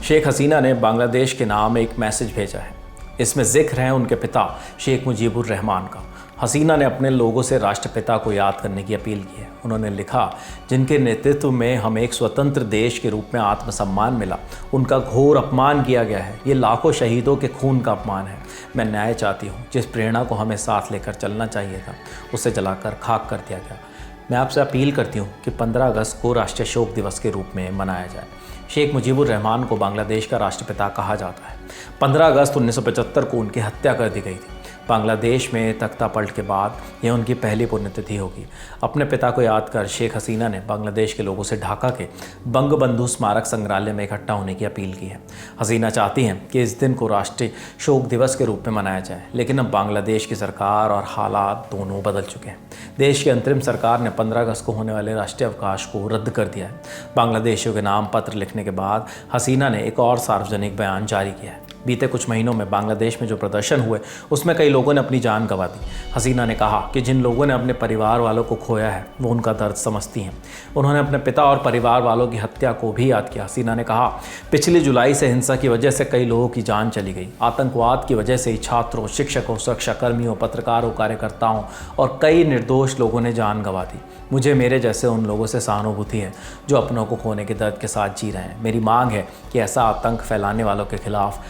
शेख हसीना ने बांग्लादेश के नाम एक मैसेज भेजा है। इसमें जिक्र है उनके पिता शेख मुजीबुर रहमान का। हसीना ने अपने लोगों से राष्ट्रपिता को याद करने की अपील की है। उन्होंने लिखा, जिनके नेतृत्व में हमें एक स्वतंत्र देश के रूप में आत्मसम्मान मिला, उनका घोर अपमान किया गया है। ये लाखों शहीदों के खून का अपमान है। मैं न्याय चाहती हूँ। जिस प्रेरणा को हमें साथ लेकर चलना चाहिए था, उसे जलाकर खाक कर दिया गया। मैं आपसे अपील करती हूँ कि 15 अगस्त को राष्ट्रीय शोक दिवस के रूप में मनाया जाए। शेख मुजीबुर रहमान को बांग्लादेश का राष्ट्रपिता कहा जाता है। 15 अगस्त 1975 को उनकी हत्या कर दी गई थी। बांग्लादेश में तख्ता पलट के बाद यह उनकी पहली पुण्यतिथि होगी। अपने पिता को याद कर शेख हसीना ने बांग्लादेश के लोगों से ढाका के बंगबंधु स्मारक संग्रहालय में इकट्ठा होने की अपील की है। हसीना चाहती हैं कि इस दिन को राष्ट्रीय शोक दिवस के रूप में मनाया जाए, लेकिन अब बांग्लादेश की सरकार और हालात दोनों बदल चुके हैं। देश की अंतरिम सरकार ने 15 अगस्त को होने वाले राष्ट्रीय अवकाश को रद्द कर दिया है। बांग्लादेशियों के नाम पत्र लिखने के बाद हसीना ने एक और सार्वजनिक बयान जारी किया है। बीते कुछ महीनों में बांग्लादेश में जो प्रदर्शन हुए, उसमें कई लोगों ने अपनी जान गंवा दी। हसीना ने कहा कि जिन लोगों ने अपने परिवार वालों को खोया है, वो उनका दर्द समझती हैं। उन्होंने अपने पिता और परिवार वालों की हत्या को भी याद किया। हसीना ने कहा, पिछली जुलाई से हिंसा की वजह से कई लोगों की जान चली गई। आतंकवाद की वजह से ही छात्रों, शिक्षकों, सुरक्षाकर्मियों, पत्रकारों, कार्यकर्ताओं और कई निर्दोष लोगों ने जान गंवा दी। मुझे मेरे जैसे उन लोगों से सहानुभूति है जो अपनों को खोने के दर्द के साथ जी रहे हैं। मेरी मांग है कि ऐसा आतंक फैलाने वालों के खिलाफ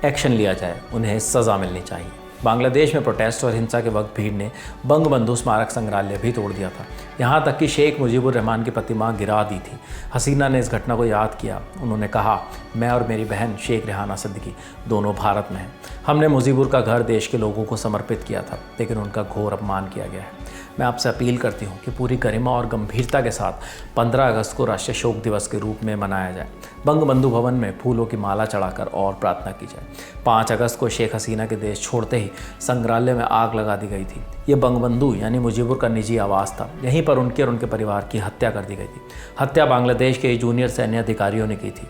एक्शन लिया जाए, उन्हें सज़ा मिलनी चाहिए। बांग्लादेश में प्रोटेस्ट और हिंसा के वक्त भीड़ ने बंगबंधु स्मारक संग्रहालय भी तोड़ दिया था। यहाँ तक कि शेख मुजीबुर रहमान की प्रतिमा गिरा दी थी। हसीना ने इस घटना को याद किया। उन्होंने कहा, मैं और मेरी बहन शेख रेहाना सिद्दीकी दोनों भारत में हैं। हमने मुजीबुर का घर देश के लोगों को समर्पित किया था, लेकिन उनका घोर अपमान किया गया है। मैं आपसे अपील करती हूँ कि पूरी गरिमा और गंभीरता के साथ 15 अगस्त को राष्ट्रीय शोक दिवस के रूप में मनाया जाए। बंगबंधु भवन में फूलों की माला चढ़ाकर और प्रार्थना की जाए। 5 अगस्त को शेख हसीना के देश छोड़ते ही संग्रहालय में आग लगा दी गई थी। ये बंगबंधु यानी मुजीबुर का निजी आवास था। यहीं पर उनके और उनके परिवार की हत्या कर दी गई थी। हत्या बांग्लादेश के जूनियर सैन्य अधिकारियों ने की थी।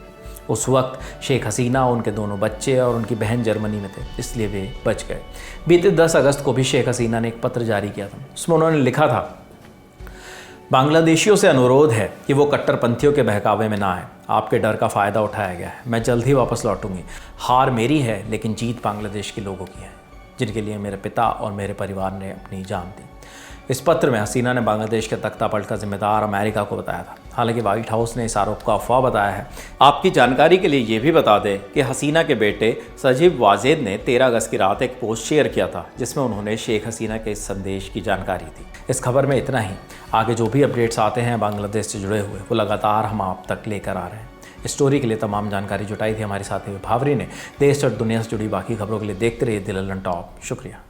उस वक्त शेख हसीना, उनके दोनों बच्चे और उनकी बहन जर्मनी में थे, इसलिए वे बच गए। बीते 10 अगस्त को भी शेख हसीना ने एक पत्र जारी किया था। उसमें उन्होंने लिखा था, बांग्लादेशियों से अनुरोध है कि वो कट्टरपंथियों के बहकावे में ना आए। आपके डर का फ़ायदा उठाया गया है। मैं जल्द ही वापस लौटूंगी। हार मेरी है, लेकिन जीत बांग्लादेश के लोगों की है, जिनके लिए मेरे पिता और मेरे परिवार ने अपनी जान दी। इस पत्र में हसीना ने बांग्लादेश के तख्ता पलट का जिम्मेदार अमेरिका को बताया था। हालांकि व्हाइट हाउस ने इस आरोप को अफवाह बताया है। आपकी जानकारी के लिए ये भी बता दें कि हसीना के बेटे सजीब वाजेद ने 13 अगस्त की रात एक पोस्ट शेयर किया था, जिसमें उन्होंने शेख हसीना के इस संदेश की जानकारी दी। इस खबर में इतना ही। आगे जो भी अपडेट्स आते हैं बांग्लादेश से जुड़े हुए, वो लगातार हम आप तक लेकर आ रहे हैं। इस स्टोरी के लिए तमाम जानकारी जुटाई थी हमारे साथी भावरी ने। देश और दुनिया से जुड़ी बाकी खबरों के लिए देखते रहिए दी लल्लन टॉप। शुक्रिया।